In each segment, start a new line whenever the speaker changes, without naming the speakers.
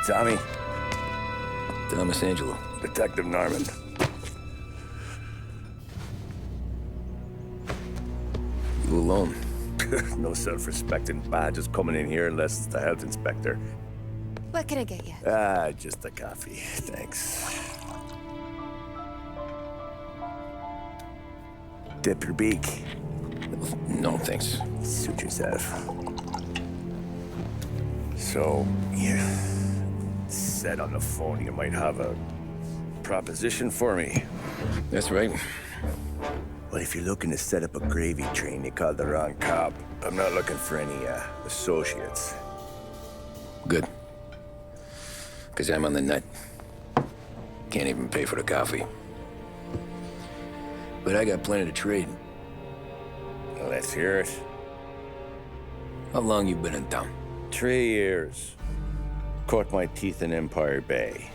Tommy.
Thomas Angelo.
Detective Norman.
You alone?
No self-respecting badges coming in here unless it's the health inspector.
What can I get you?
Just a coffee. Thanks. Dip your beak.
No, thanks.
Suit yourself. So, you said on the phone you might have a proposition for me.
That's right.
Well, if you're looking to set up a gravy train, you called the wrong cop. I'm not looking for any, associates.
Good. Because I'm on the nut. Can't even pay for the coffee. But I got plenty to trade.
Well, let's hear it.
How long you been in town?
3 years. Caught my teeth in Empire Bay.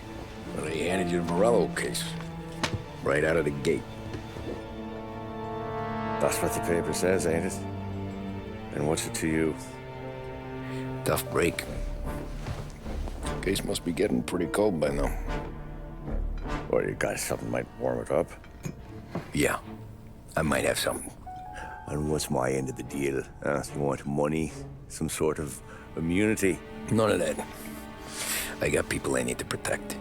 Well, they handed you the Morello case. Right out of the gate.
That's what the paper says, ain't it? And what's it to you?
Tough break. Case must be getting pretty cold by now.
Or you got something might warm it up?
Yeah, I might have something.
And what's my end of the deal? You want money? Some sort of immunity?
None of that. I got people I need to protect.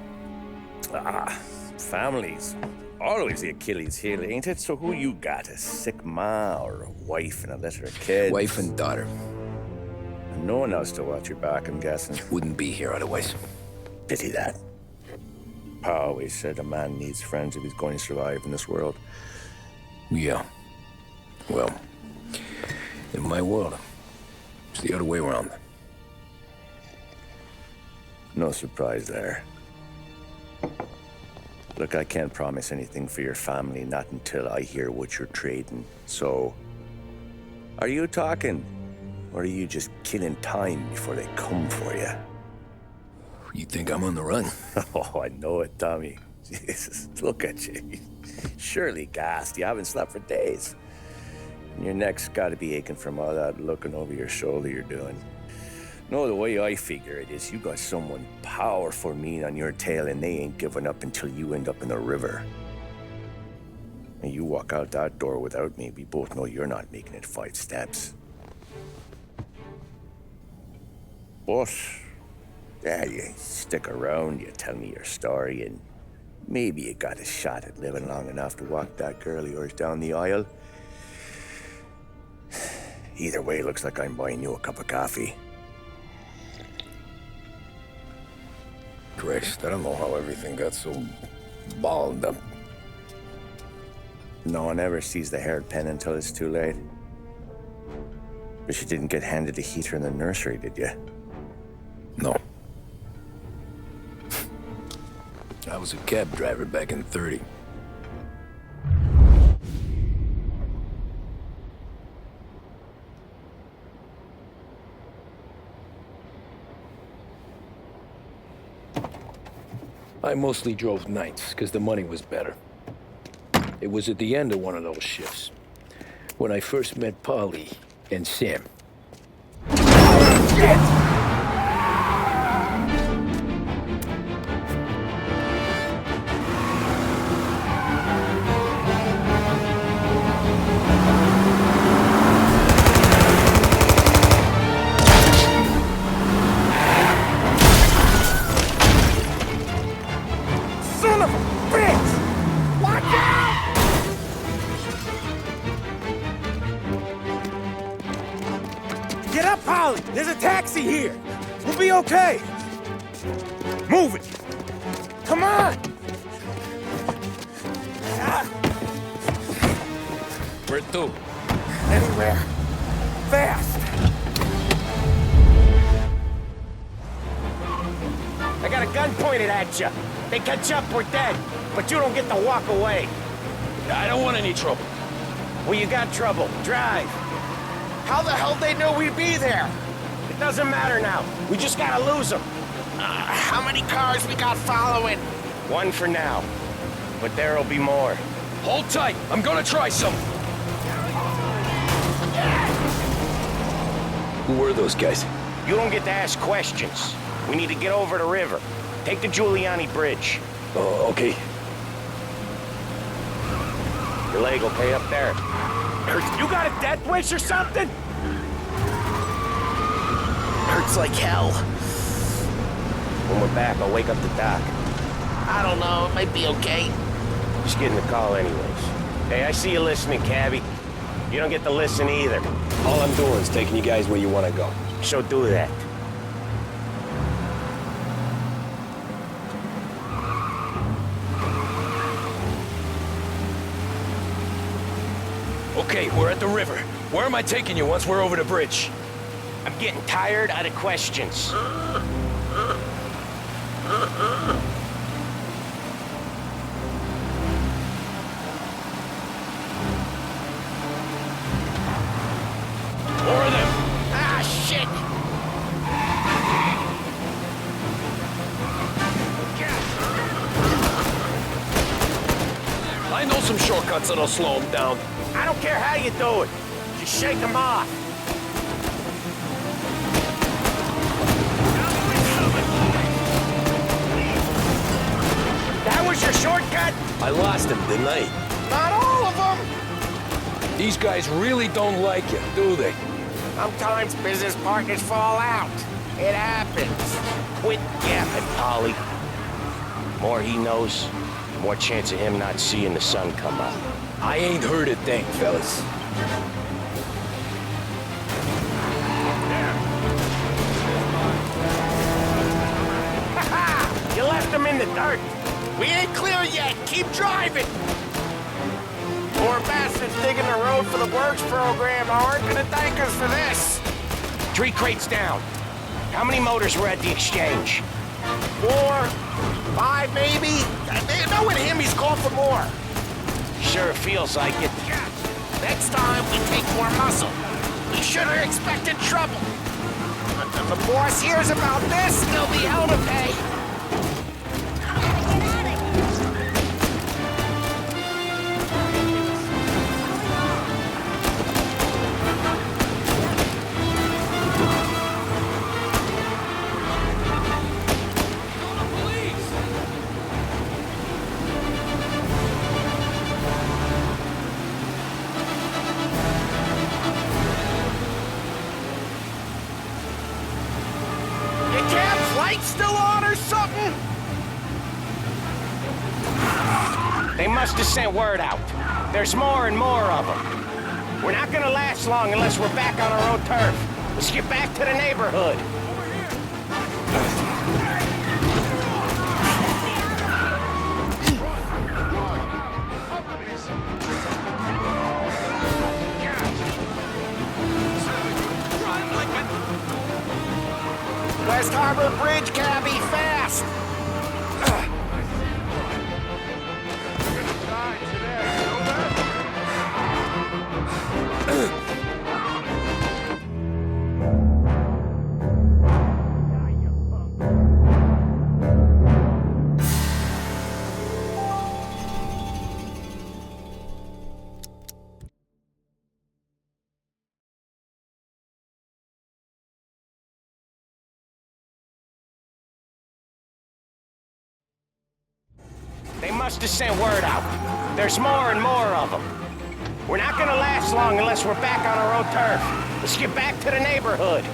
Families. Always the Achilles heel, ain't it? So who you got? A sick ma or a wife and a litter of kids?
Wife and daughter.
And no one else to watch your back, I'm guessing.
Wouldn't be here otherwise.
Pity that. Pa always said a man needs friends if he's going to survive in this world.
Yeah. Well, in my world, it's the other way around.
No surprise there. Look, I can't promise anything for your family, not until I hear what you're trading. So, are you talking? Or are you just killing time before they come for you?
You think I'm on the run?
Oh, I know it, Tommy. Jesus, look at you. Surely gassed. You haven't slept for days. And your neck's got to be aching from all that looking over your shoulder you're doing. No, the way I figure it is you got someone powerful mean on your tail and they ain't giving up until you end up in the river. And you walk out that door without me, we both know you're not making it 5 steps. But, yeah, you stick around, you tell me your story, and maybe you got a shot at living long enough to walk that girl of yours down the aisle. Either way, looks like I'm buying you a cup of coffee.
Christ, I don't know how everything got so balled up.
No one ever sees the haired pen until it's too late. But you didn't get handed a heater in the nursery, did you?
No. I was a cab driver back in '30. I mostly drove nights, because the money was better. It was at the end of one of those shifts, when I first met Polly and Sam. Shit!
Get up, Polly! There's a taxi here! We'll be okay! Move it! Come on!
Where to?
Anywhere. Fast! I got a gun pointed at you. They catch up, we're dead. But you don't get to walk away.
I don't want any trouble.
Well, you got trouble. Drive. How the hell they know we'd be there? It doesn't matter now. We just gotta lose them.
How many cars we got following?
One for now. But there'll be more.
Hold tight. I'm gonna try some. Who were those guys?
You don't get to ask questions. We need to get over the river. Take the Giuliani Bridge.
Oh, okay.
Your leg will pay up there. You got a death wish or something?
Hurts like hell.
When we're back, I'll wake up the doc.
I don't know, it might be okay.
Just getting the call anyways. Hey, I see you listening, Cabby. You don't get to listen either.
All I'm doing is taking you guys where you want to go.
So do that.
Okay, we're at the river. Where am I taking you once we're over the bridge?
I'm getting tired of the questions.
More of them.
Ah, shit!
I know some shortcuts that'll slow them down.
I don't care how you do it. Just shake them off. That was your shortcut?
I lost him, didn't I?
Not all of them.
These guys really don't like you, do they?
Sometimes business partners fall out. It happens. Quit yapping, Polly. More he knows, more chance of him not seeing the sun come up.
I ain't heard a thing, fellas.
Ha-ha! You left him in the dirt.
We ain't clear yet. Keep driving.
Poor bastards digging the road for the works program aren't gonna thank us for this. 3 crates down. How many motors were at the exchange?
4, 5 maybe. Knowing him, he's called for more.
Sure feels like it.
Next time, we take more muscle. We should have expected trouble. If the boss hears about this, there'll be hell to pay. Still on or something?
They must have sent word out. There's more and more of them. We're not gonna last long unless we're back on our own turf. Let's get back to the neighborhood.
West Harbor Bridge, cabby, fast!
They must have sent word out. There's more and more of them. We're not gonna last long unless we're back on our own turf. Let's get back to the neighborhood.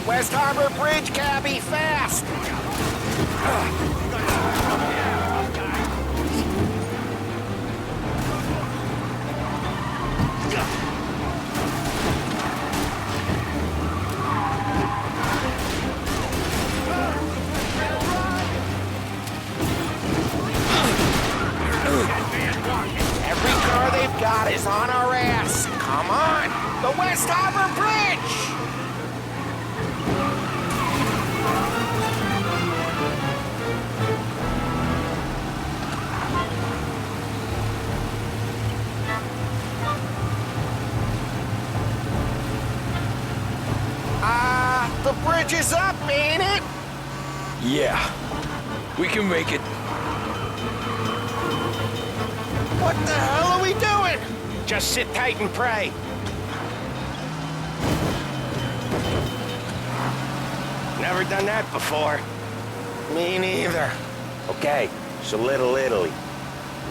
West Harbor Bridge, cabby, fast! Every car they've got is on our ass. Come on! The West Harbor Bridge! The bridge is up, ain't it?
Yeah. We can make it.
What the hell are we doing?
Just sit tight and pray. Never done that before.
Me neither.
Okay, so Little Italy.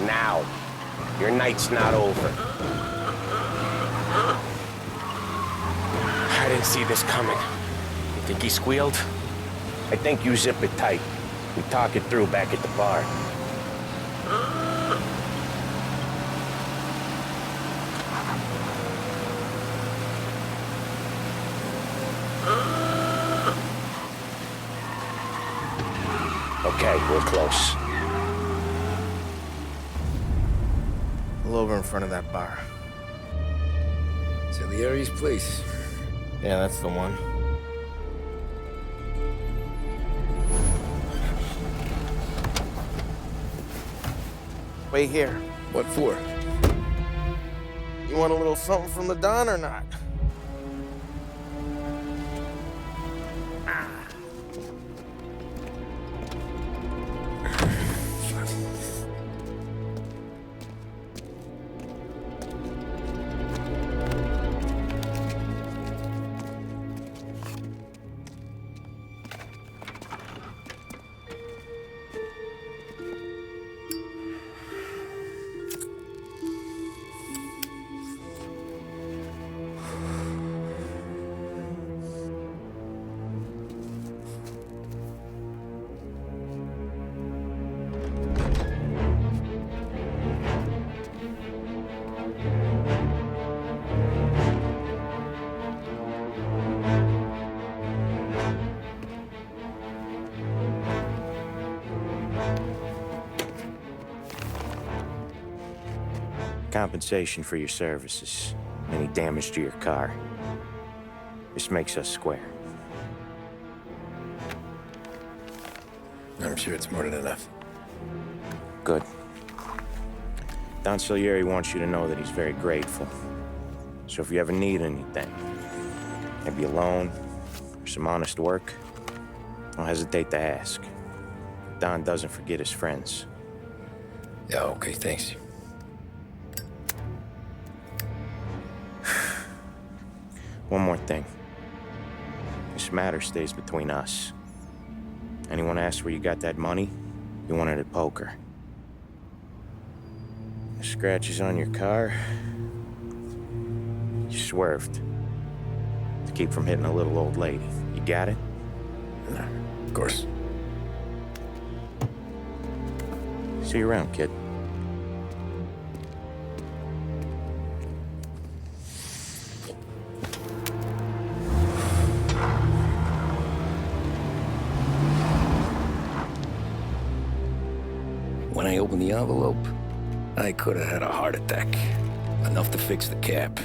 Now. Your night's not over. I didn't see this coming. You think he squealed? I think you zip it tight. We talk it through back at the bar. Okay, we're close.
Pull over in front of that bar.
Salieri's place.
Yeah, that's the one. Wait here.
What for?
You want a little something from the Don or not?
Compensation for your services. Any damage to your car. This makes us square.
I'm sure it's more than enough.
Good. Don Salieri wants you to know that he's very grateful. So if you ever need anything, maybe a loan or some honest work, don't hesitate to ask. Don doesn't forget his friends.
Yeah, okay, thanks.
One more thing. This matter stays between us. Anyone asks where you got that money, you won it at poker. The scratches on your car, you swerved. To keep from hitting a little old lady. You got it?
No, of course.
See you around, kid.
When I opened the envelope, I could have had a heart attack. Enough to fix the cab.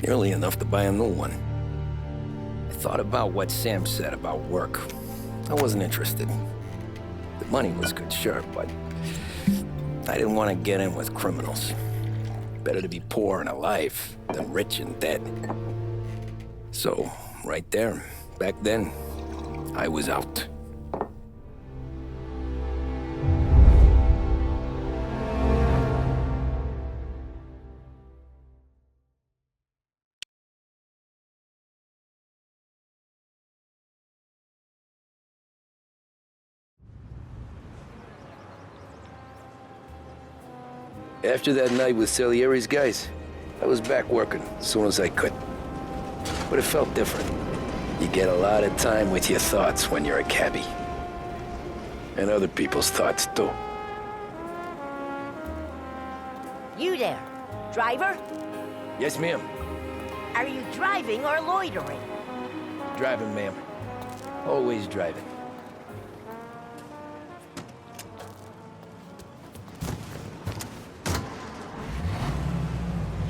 Nearly enough to buy a new one. I thought about what Sam said about work. I wasn't interested. The money was good, sure, but I didn't want to get in with criminals. Better to be poor and alive than rich and dead. So, right there, back then, I was out. After that night with Salieri's guys, I was back working as soon as I could. But it felt different. You get a lot of time with your thoughts when you're a cabbie. And other people's thoughts, too.
You there, driver?
Yes, ma'am.
Are you driving or loitering?
Driving, ma'am. Always driving.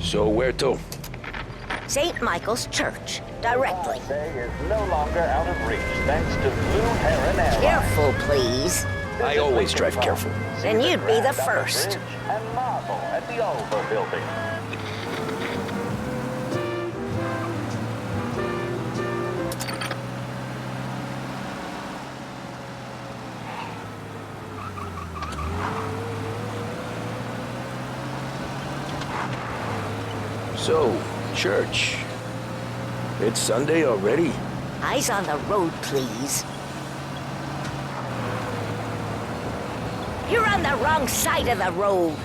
So where to?
St. Michael's Church, directly.
Bay is no longer out of reach thanks to Blue Heron Airlines.
Careful, please.
I always drive careful.
Then you'd be the first.
And marvel at the Oliver Building.
So, church. It's Sunday already?
Eyes on the road, please. You're on the wrong side of the road.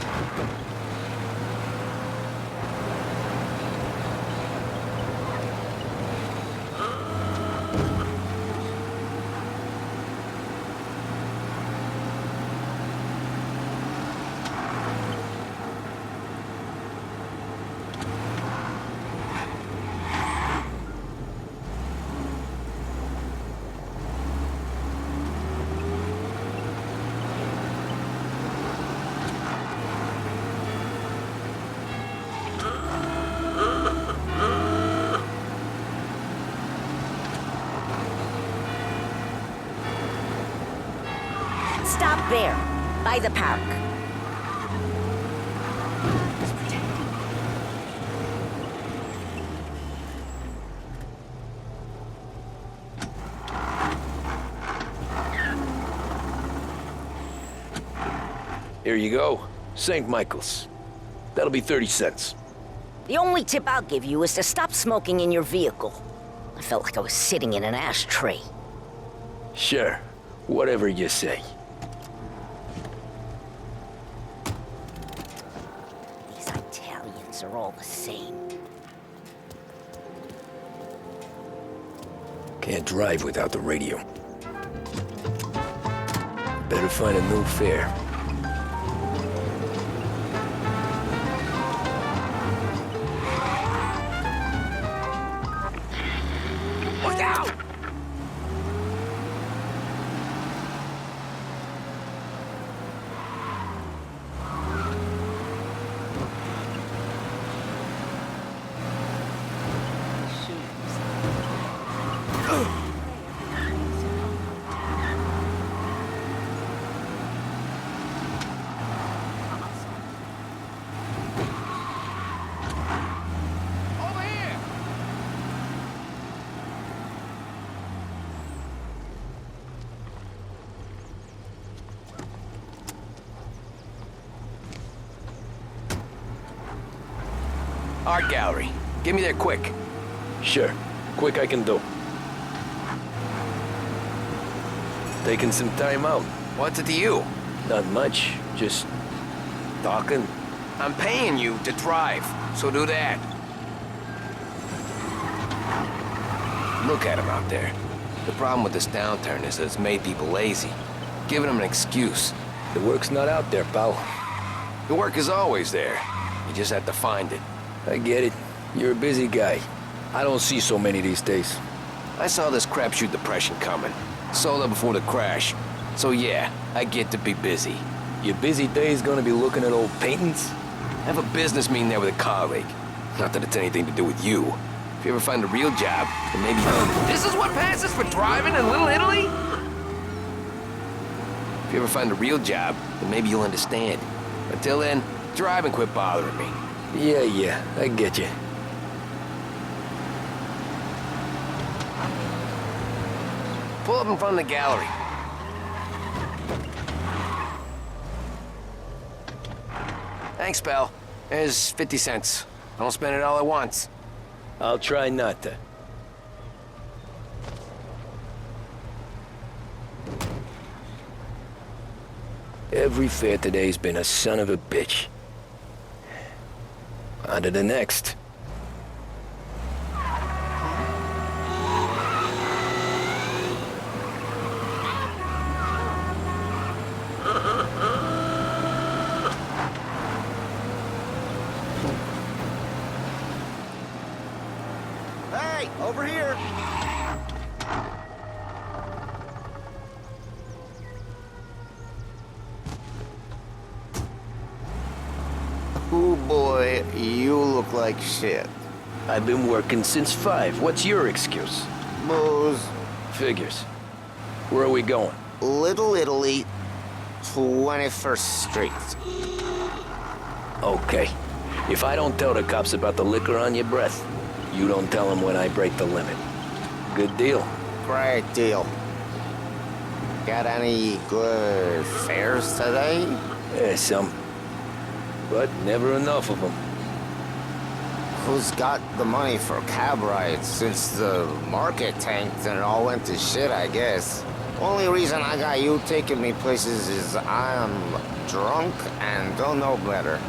Stop there, by the park.
Here you go. St. Michael's. That'll be 30 cents.
The only tip I'll give you is to stop smoking in your vehicle. I felt like I was sitting in an ashtray.
Sure. Whatever you say.
These Italians are all the same.
Can't drive without the radio. Better find a new fare.
Look out! Over here!
Art gallery. Get me there quick.
Sure. Quick I can do. Taking some time out.
What's it to you?
Not much. Just talking.
I'm paying you to drive, so do that. Look at him out there. The problem with this downturn is that it's made people lazy, giving them an excuse.
The work's not out there, pal.
The work is always there. You just have to find it.
I get it. You're a busy guy. I don't see so many these days.
I saw this crapshoot depression coming. Sold up before the crash. So yeah, I get to be busy.
Your busy day's gonna be looking at old paintings?
I have a business meeting there with a colleague. Not that it's anything to do with you. If you ever find a real job, then maybe This is what passes for driving in Little Italy? If you ever find a real job, then maybe you'll understand. Until then, drive and quit bothering me.
Yeah, I get you.
Pull up in front of the gallery. Thanks, pal. There's 50 cents. Don't spend it all at once.
I'll try not to. Every fare today's been a son of a bitch. On to the next.
Hey, over here!
Oh boy, you look like shit.
I've been working since 5. What's your excuse?
Booze.
Figures. Where are we going?
Little Italy, 21st Street.
Okay. If I don't tell the cops about the liquor on your breath, you don't tell them when I break the limit. Good deal.
Great deal. Got any good fares today?
Some. But never enough of them.
Who's got the money for cab rides since the market tanked and it all went to shit, I guess? Only reason I got you taking me places is I'm drunk and don't know better.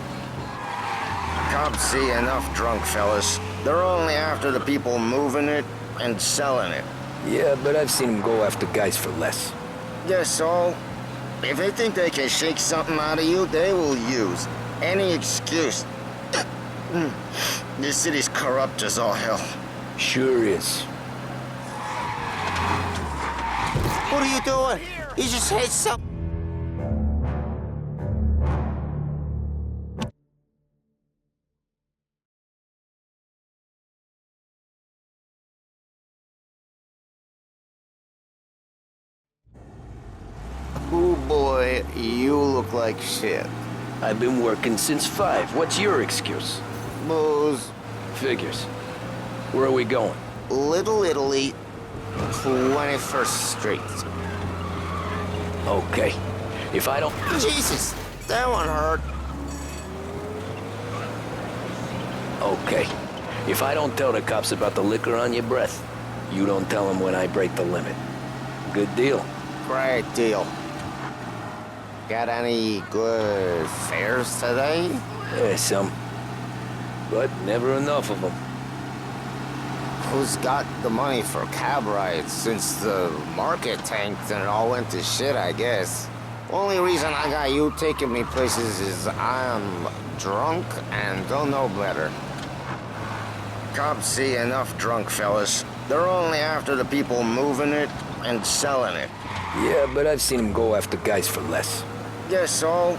Cops see enough drunk fellas. They're only after the people moving it and selling it.
Yeah, but I've seen them go after guys for less.
Yes, so if they think they can shake something out of you, they will use any excuse. This city's corrupt as all hell.
Sure is.
What are you doing? You just hit something. Oh boy, you look like shit.
I've been working since 5. What's your excuse?
Booze.
Figures. Where are we going?
Little Italy, 21st Street.
Okay. If I don't...
Jesus, that one hurt.
Okay. If I don't tell the cops about the liquor on your breath, you don't tell them when I break the limit. Good deal.
Great deal. Got any good fares today?
Yeah, some. But never enough of them.
Who's got the money for cab rides since the market tanked and it all went to shit, I guess? Only reason I got you taking me places is I'm drunk and don't know better. Cops see enough drunk fellas. They're only after the people moving it and selling it.
Yeah, but I've seen them go after guys for less.
Yes, so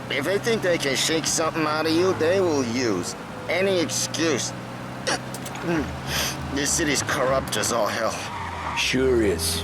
if they think they can shake something out of you, they will use any excuse. This city's corrupt as all hell.
Sure is.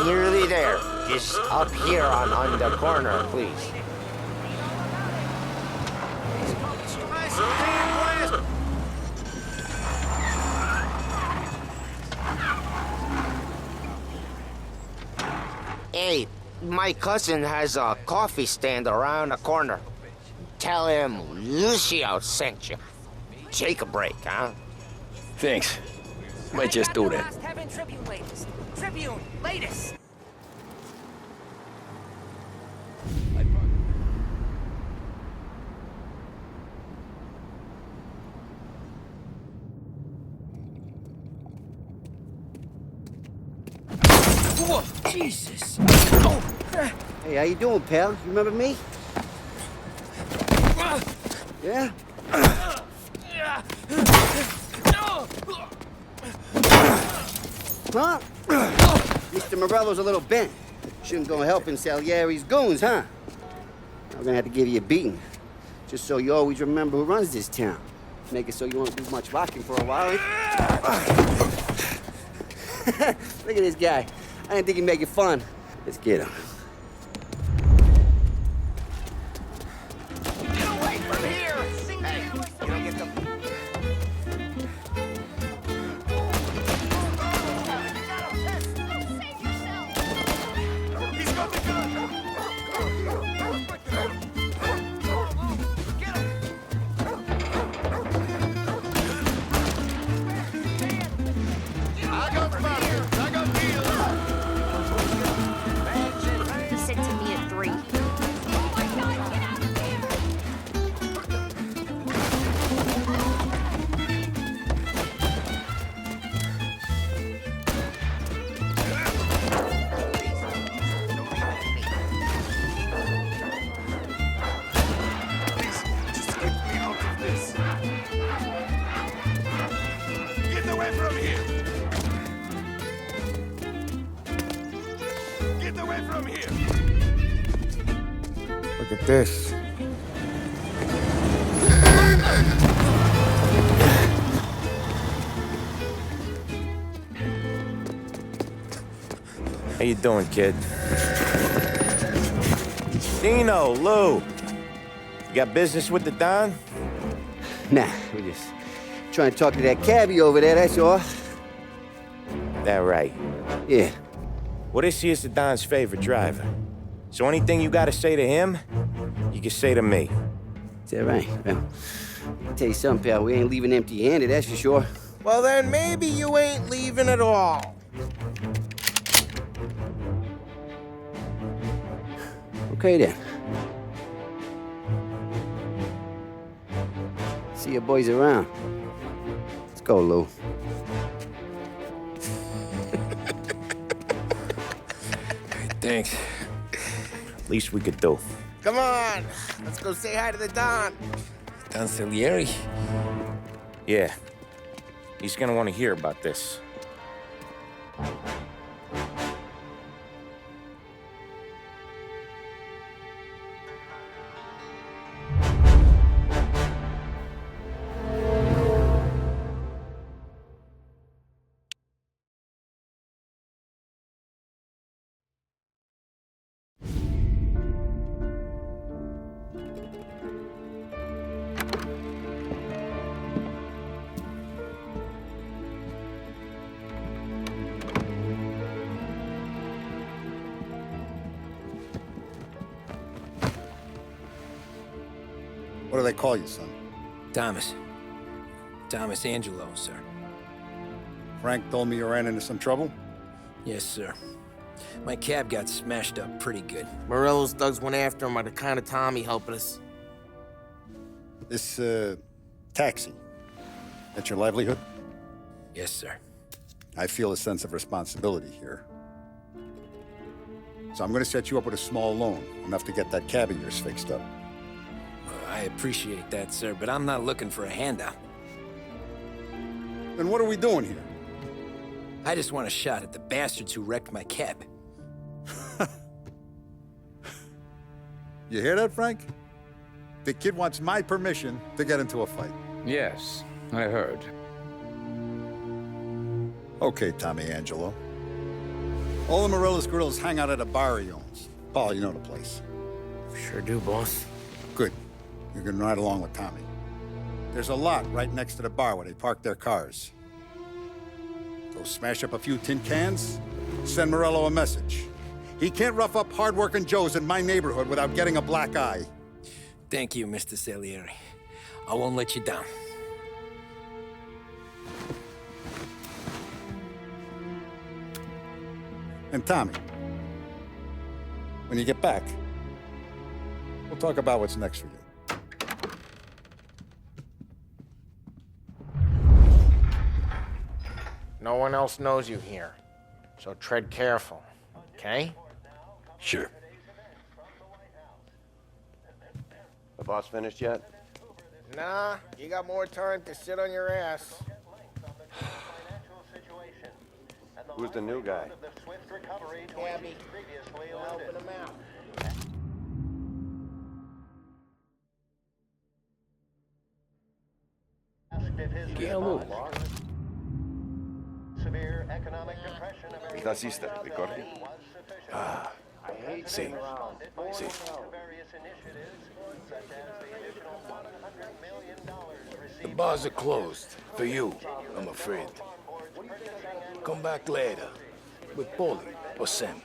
Nearly there. Just up here on the corner, please. Hey, my cousin has a coffee stand around the corner. Tell him Lucio sent you. Take a break, huh?
Thanks. Might just do that.
Tribune, latest.
Whoa, Jesus.
Hey, how you doing, pal? You remember me? Yeah? Huh? Mr. Morello's a little bent. Shouldn't go helping Salieri's goons, huh? I'm gonna have to give you a beating. Just so you always remember who runs this town. Make it so you won't do much rocking for a while. Look at this guy. I didn't think he'd make it fun. Let's get him.
Get away from here! Hey, you don't get the... He's got the gun! Get him! I got buses, I got deals!
He said to me at 3.
Just get me out of this. Get away from here! Get away from here!
Look at this.
How you doing, kid?
Dino, Lou. You got business with the Don?
Nah, we just trying to talk to that cabbie over there, that's all.
That right.
Yeah.
Well, this here's the Don's favorite driver. So anything you gotta say to him, you can say to me.
Is that right? Well, I'll tell you something, pal. We ain't leaving empty-handed, that's for sure.
Well, then maybe you ain't leaving at all.
Okay, then. See your boys around. Let's go, Lou.
Thanks.
Least we could do.
Come on, let's go say hi to the Don.
Don Salieri?
Yeah. He's gonna want to hear about this.
What do they call you, son?
Thomas. Tommy Angelo, sir.
Frank told me you ran into some trouble?
Yes, sir. My cab got smashed up pretty good.
Morello's thugs went after him on account of Tommy helping us.
This, taxi, that's your livelihood?
Yes, sir.
I feel a sense of responsibility here. So I'm gonna set you up with a small loan, enough to get that cab of yours fixed up.
I appreciate that, sir, but I'm not looking for a handout.
Then what are we doing here?
I just want a shot at the bastards who wrecked my cab.
You hear that, Frank? The kid wants my permission to get into a fight.
Yes, I heard.
Okay, Tommy Angelo. All the Morello's girls hang out at a bar he owns. Paul, you know the place.
Sure do, boss.
Good. You can ride along with Tommy. There's a lot right next to the bar where they park their cars. Go smash up a few tin cans, send Morello a message. He can't rough up hard-working Joes in my neighborhood without getting a black eye.
Thank you, Mr. Salieri. I won't let you down.
And Tommy, when you get back, we'll talk about what's next for you.
No one else knows you here, so tread careful, okay?
Sure.
The boss finished yet?
Nah, you got more time to sit on your ass.
Who's the new guy?
Cabby, helping him out.
Severe economic depression.
Il tassista, ricordi? Ah, sì. Sì.
The bars are closed. For you, I'm afraid. Come back later. With Paulie or Sam.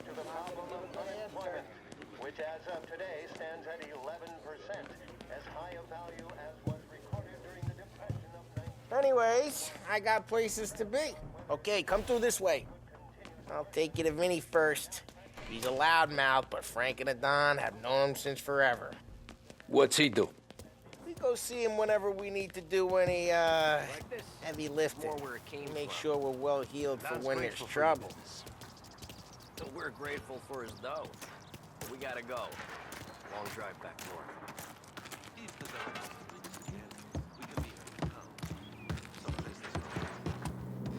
Which as of today stands at 11%, as high a value as was recorded during the depression of
Anyways, I got places to be. Okay, come through this way. I'll take you to Vinny first. He's a loudmouth, but Frank and the Don have known him since forever.
What's he do?
We go see him whenever we need to do any, heavy lifting. Make sure we're well healed for when there's trouble.
So we're grateful for his dough. But we gotta go. Long drive back north.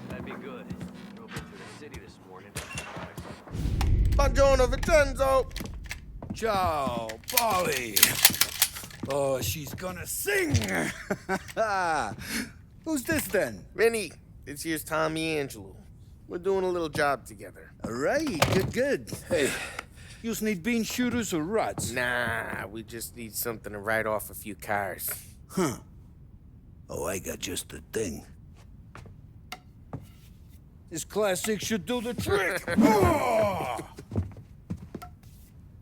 That'd be good. Drove into the city this morning.
Buongiorno, Vincenzo!
Ciao, Paulie. Oh, she's gonna sing. Who's this then?
Vinny, this here's Tommy Angelo. We're doing a little job together.
All right, good.
Hey,
You just need bean shooters or rods?
Nah, we just need something to write off a few cars.
Huh. Oh, I got just the thing. This classic should do the trick. Oh!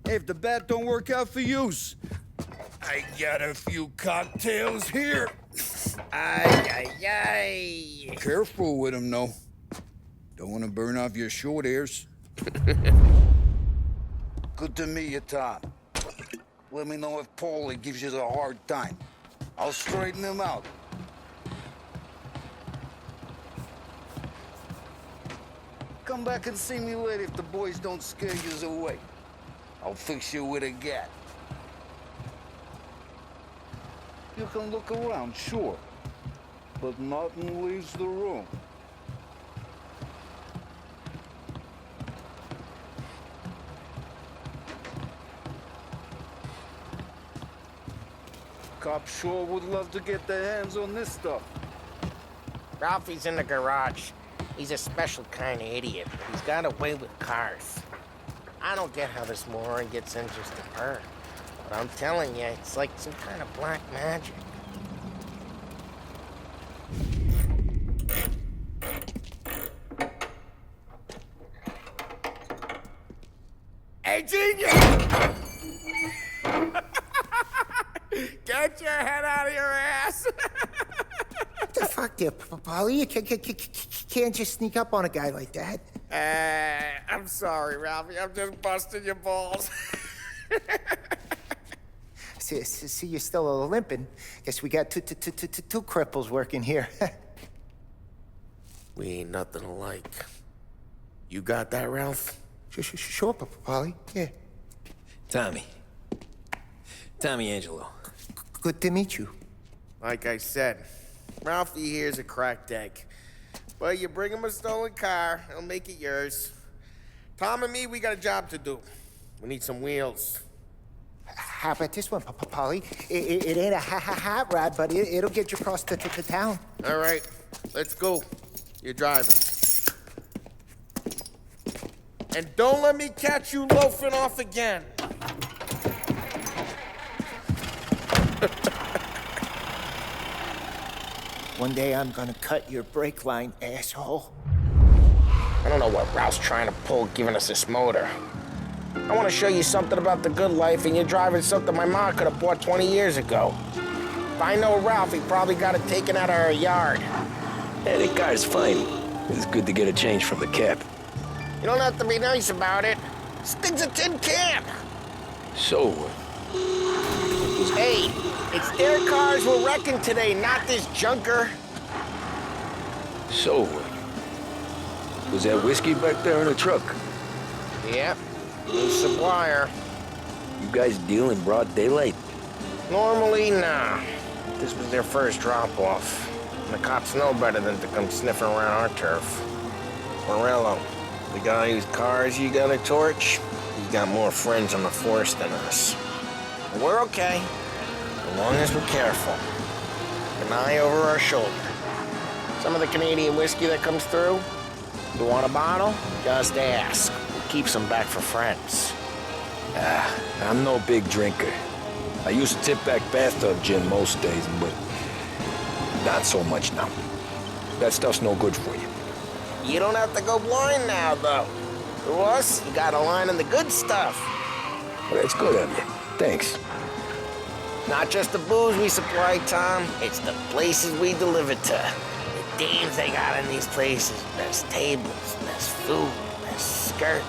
Hey, if the bat don't work out for yous, I got a few cocktails here.
Ay, ay, ay.
Careful with them, though. Don't want to burn off your short hairs. Good to meet you, Tom. Let me know if Paulie gives you the hard time. I'll straighten him out. Come back and see me later if the boys don't scare yous away. I'll fix you with a gat. You can look around, sure. But nothing leaves the room. Cops sure would love to get their hands on this stuff.
Ralphie's in the garage. He's a special kind of idiot, but he's got a way with cars. I don't get how this moron gets in just to burn. But I'm telling you, it's like some kind of black magic. Hey, genius! Get your head out of your ass!
What the fuck there, Paulie? You can't just sneak up on a guy like that.
I'm sorry, Ralphie. I'm just busting your balls.
See, you're still limping. Guess we got two cripples working here.
We ain't nothing alike. You got that, Ralph?
Sure, Paulie. Yeah.
Tommy Angelo.
Good to meet you.
Like I said, Ralphie here's a cracked egg. But you bring him a stolen car, he'll make it yours. Tom and me, we got a job to do. We need some wheels.
How about this one, Paulie? It ain't a hot rod, but it'll get you across to town.
All right, let's go. You're driving. And don't let me catch you loafing off again.
One day I'm gonna cut your brake line, asshole.
I don't know what Ralph's trying to pull giving us this motor. I want to show you something about the good life, and you're driving something my mom could have bought 20 years ago. If I know Ralph, he probably got it taken out of her yard.
Yeah, that car's fine. It's good to get a change from the cap.
You don't have to be nice about it. This thing's a tin can.
So,
Hey, it's their cars we're wrecking today, not this junker.
So, was that whiskey back there in the truck?
Yep, new supplier.
You guys deal in broad daylight?
Normally, nah. This was their first drop-off. The cops know better than to come sniffing around our turf. Morello, the guy whose cars you got a torch, he's got more friends on the force than us. But we're okay, as long as we're careful. An eye over our shoulder. Some of the Canadian whiskey that comes through, you want a bottle? Just ask. We'll keep some back for friends.
I'm no big drinker. I used to tip back bathtub gin most days, but not so much now. That stuff's no good for you.
You don't have to go blind now, though. To us, you got a line in the good stuff.
Well, that's good of you. Thanks.
Not just the booze we supply, Tom. It's the places we deliver to. The dames they got in these places. Best tables, best food, best skirt.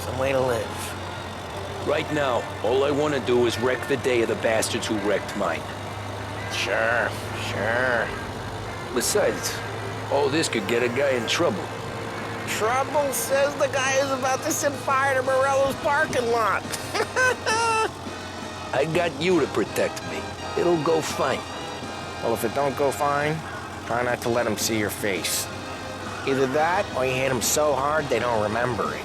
Some way to live.
Right now, all I want to do is wreck the day of the bastards who wrecked mine.
Sure.
Besides, all this could get a guy in trouble.
Trouble, says the guy who's about to set fire to Morello's parking lot.
I got you to protect me. It'll go fine.
Well, if it don't go fine, try not to let them see your face. Either that, or you hit them so hard they don't remember it.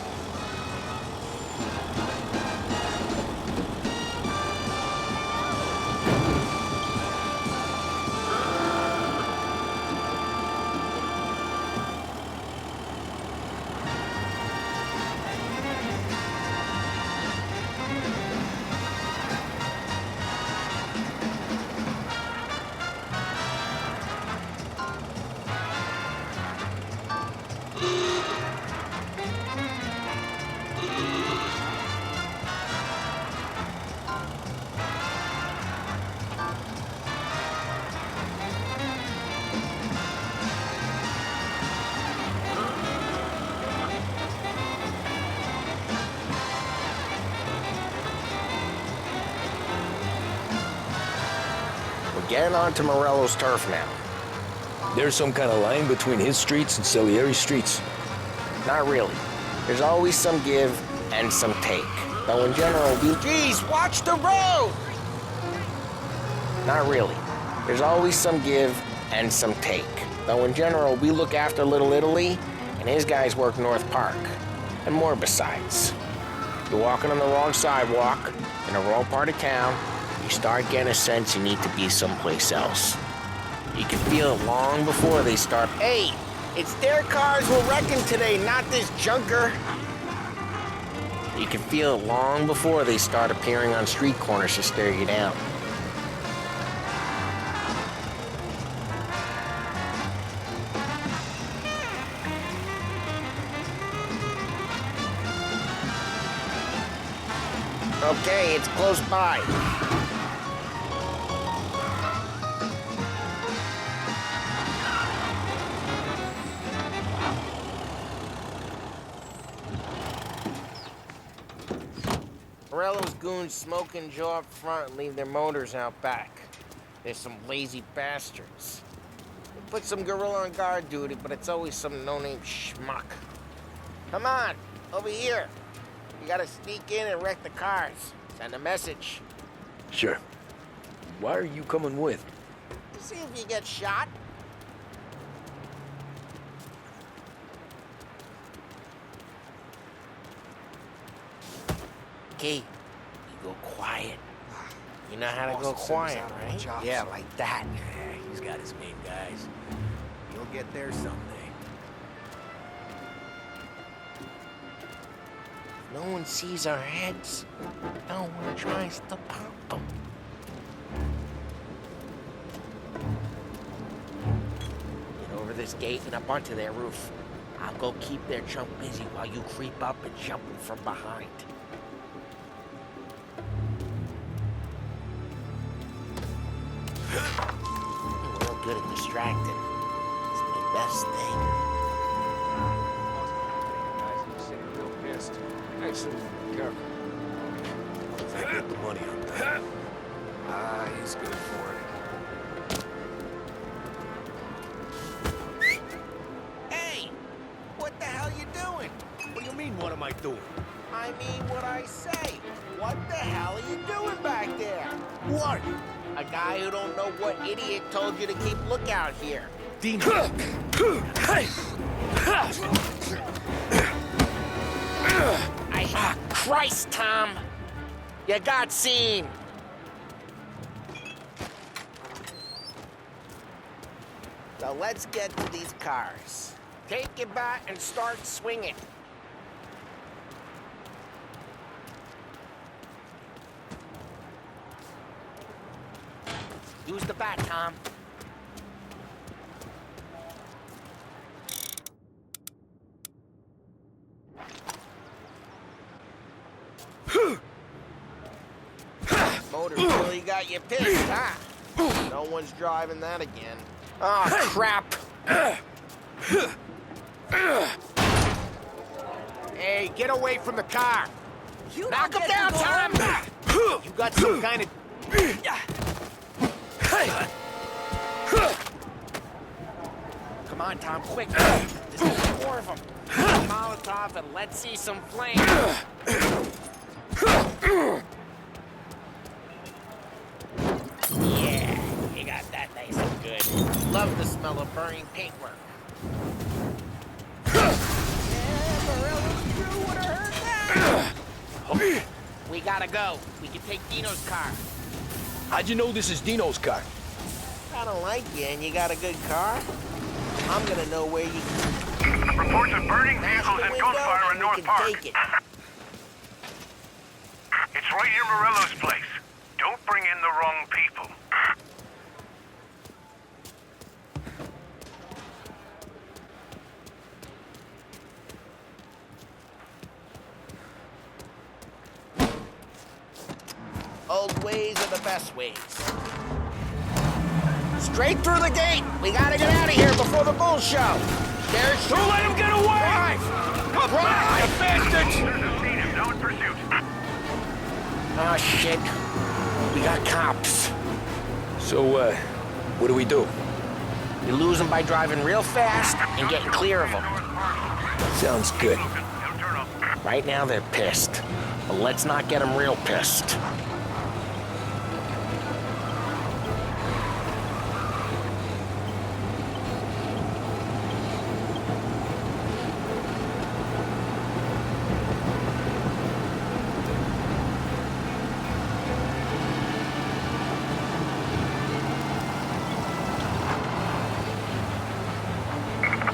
Get onto Morello's turf now.
There's some kind of line between his streets and Salieri's streets.
Not really. There's always some give and some take. Though in general, geez, watch the road! Not really. There's always some give and some take. Though in general, we look after Little Italy, and his guys work North Park. And more besides. You're walking on the wrong sidewalk, in the wrong part of town, you start getting a sense you need to be someplace else. You can feel it long before they start. Hey, it's their cars we're wrecking today, not this junker. You can feel it long before they start appearing on street corners to stare you down. Okay, it's close by. Morello's goons smoke and Joe up front and leave their motors out back. They're some lazy bastards. They put some gorilla on guard duty, but it's always some no-name schmuck. Come on, over here. You gotta sneak in and wreck the cars. Send a message.
Sure. Why are you coming with?
See if you get shot. Okay, you go quiet. You know how to go quiet, right?
Yeah, like that. Yeah, he's got his main guys. You'll get there someday.
No one sees our heads. No one tries to pop them. Get over this gate and up onto their roof. I'll go keep their chump busy while you creep up and jump them from behind. We're real good at distracting. It's the best thing.
Nice and careful. If I get the money up there. He's good for it.
Hey! What the hell you doing?
What do you mean, what am I doing?
I mean what I say. What the hell are you doing back there?
What?
A guy who don't know what idiot told you to keep lookout here.
Dino.
Christ, Tom! You got seen! So let's get to these cars. Take your bat and start swinging. Use the bat, Tom. Motor really got you pissed, huh? No one's driving that again. Oh, crap!
Hey, get away from the car!
Knock him down, Tom!
You got some kind of...
Come on, Tom, quick! There's four of them. Molotov and let's see some flame. Yeah, you got that nice and good. Love the smell of burning paintwork. We gotta go. We can take Dino's car.
How'd you know this is Dino's car?
I don't like you and you got a good car. I'm gonna know where you can...
Reports of burning vehicles and gunfire in North Park.
Take it.
It's right near Morello's place. Don't bring in the wrong people.
Old ways are the best ways. Straight through the gate! We gotta get out of here before the bull show! There's...
Don't let him get away!
Come on, you bastards!
Officers have seen him, now in pursuit.
Oh, shit. We got cops.
So, what do we do?
You lose them by driving real fast and getting clear of them.
Sounds good.
Right now they're pissed, but let's not get them real pissed.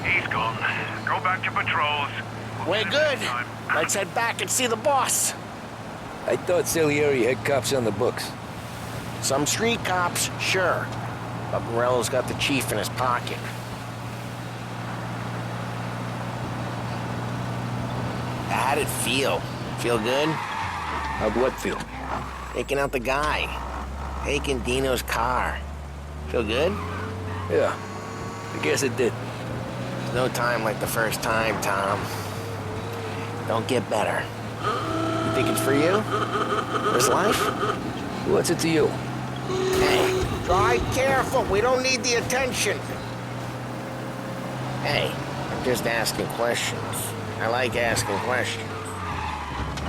He's gone. Go back to patrols.
We're good. Let's head back and see the boss.
I thought Salieri had cops on the books.
Some street cops, sure. But Morello's got the chief in his pocket. How'd it feel? Feel good?
How'd what feel?
Taking out the guy. Taking Dino's car. Feel good?
Yeah, I guess it did.
There's no time like the first time, Tom. Don't get better. You think it's for you? This life?
What's it to you?
Hey, drive careful. We don't need the attention. Hey, I'm just asking questions. I like asking questions.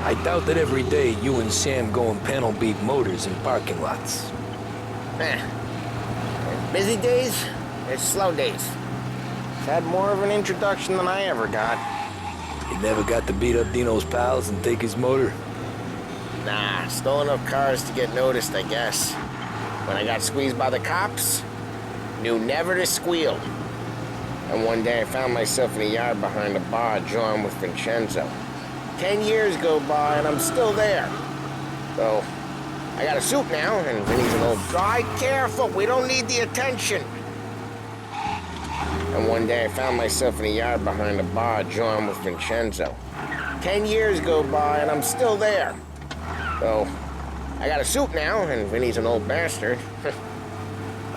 I doubt that every day you and Sam go and panel beat motors in parking lots.
There's busy days, there's slow days. Had more of an introduction than I ever got.
You never got to beat up Dino's pals and take his motor?
Nah, stole enough cars to get noticed, I guess. When I got squeezed by the cops, knew never to squeal. And one day I found myself in a yard behind a bar drawing with Vincenzo. 10 years go by and I'm still there. So, I got a suit now, and Vinny's an old... Drive careful, we don't need the attention. And one day I found myself in a yard behind a bar drawing with Vincenzo. 10 years go by and I'm still there. So, I got a suit now, and Vinny's an old bastard.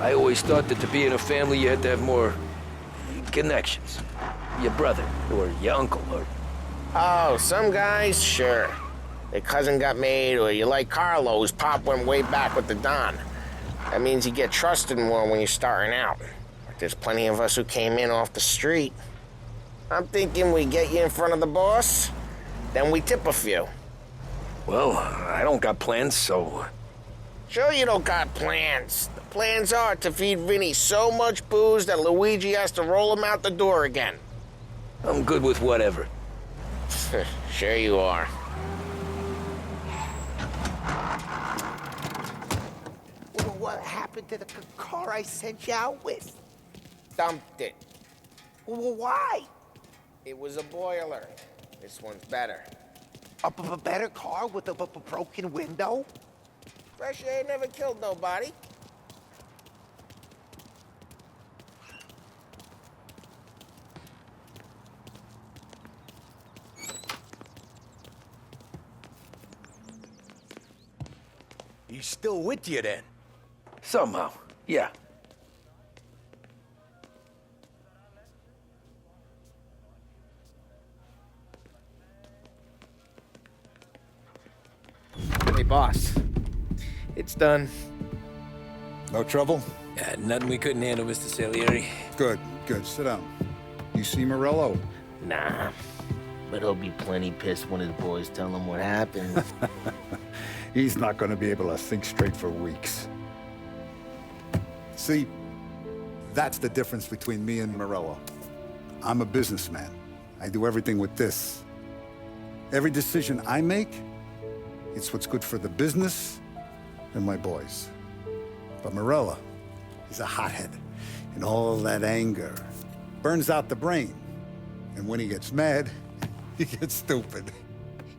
I always thought that to be in a family you had to have more connections. Your brother, or your uncle, or...
Oh, some guys, sure. Their cousin got made, or you like Carlo's, Pop went way back with the Don. That means you get trusted more when you're starting out. But there's plenty of us who came in off the street. I'm thinking we get you in front of the boss, then we tip a few.
Well, I don't got plans, so...
Sure you don't got plans. The plans are to feed Vinny so much booze that Luigi has to roll him out the door again.
I'm good with whatever.
Sure you are.
What happened to the car I sent you out with?
Dumped it.
Why?
It was a boiler. This one's better.
A better car with a broken window?
Fresh air never killed nobody.
He's still with you then?
Somehow, yeah.
Hey, boss. It's done.
No trouble?
Nothing we couldn't handle, Mr. Salieri.
Good, good. Sit down. You see Morello?
Nah, but he'll be plenty pissed when his boys tell him what happened.
He's not going to be able to think straight for weeks. See, that's the difference between me and Morello. I'm a businessman. I do everything with this. Every decision I make, it's what's good for the business and my boys. But Morello, he's a hothead. And all that anger burns out the brain. And when he gets mad, he gets stupid.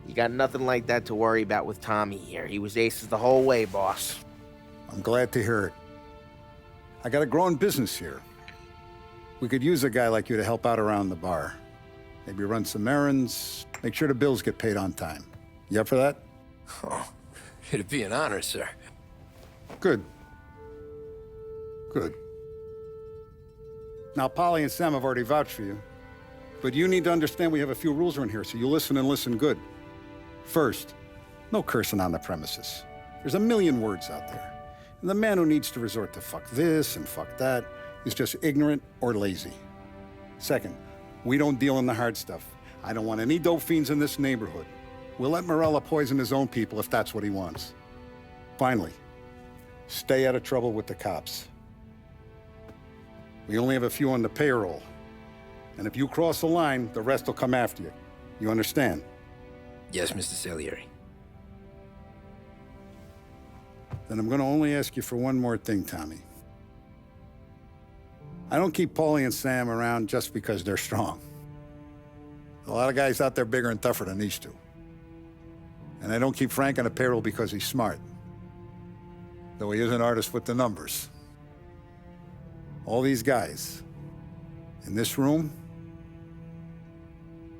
You got nothing like that to worry about with Tommy here. He was aces the whole way, boss.
I'm glad to hear it. I got a growing business here. We could use a guy like you to help out around the bar. Maybe run some errands, make sure the bills get paid on time. You up for that?
Oh, it'd be an honor, sir.
Good. Good. Now, Polly and Sam have already vouched for you. But you need to understand we have a few rules around here, so you listen and listen good. First, no cursing on the premises. There's a million words out there. And the man who needs to resort to fuck this and fuck that is just ignorant or lazy. Second, we don't deal in the hard stuff. I don't want any dope fiends in this neighborhood. We'll let Morella poison his own people if that's what he wants. Finally, stay out of trouble with the cops. We only have a few on the payroll. And if you cross the line, the rest will come after you. You understand?
Yes, Mr. Salieri.
Then I'm gonna only ask you for one more thing, Tommy. I don't keep Paulie and Sam around just because they're strong. A lot of guys out there bigger and tougher than these two. And I don't keep Frank on the payroll because he's smart. Though he is an artist with the numbers. All these guys in this room,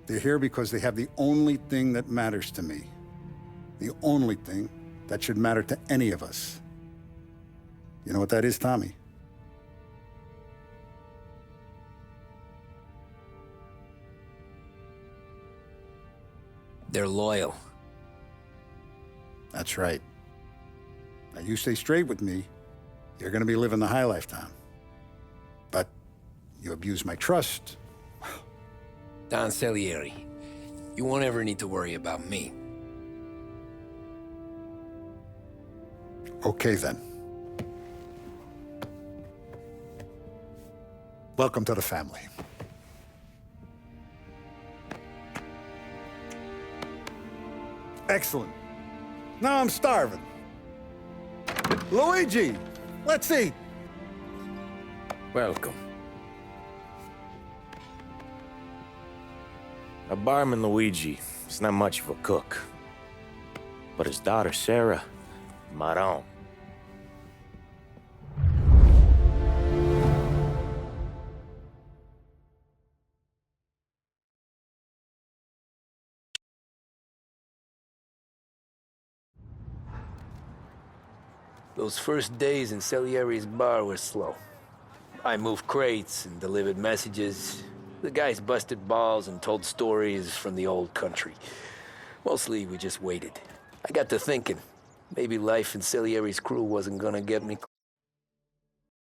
they're here because they have the only thing that matters to me. The only thing that should matter to any of us. You know what that is, Tommy?
They're loyal.
That's right. Now, you stay straight with me, you're gonna be living the high life, Tom. But you abuse my trust.
Don Salieri, you won't ever need to worry about me.
Okay, then. Welcome to the family. Excellent. Now I'm starving. Luigi, let's eat.
Welcome. A barman Luigi is not much of a cook. But his daughter Sarah, Maron.
Those first days in Salieri's bar were slow. I moved crates and delivered messages. The guys busted balls and told stories from the old country. Mostly, we just waited. I got to thinking, maybe life in Salieri's crew wasn't gonna get me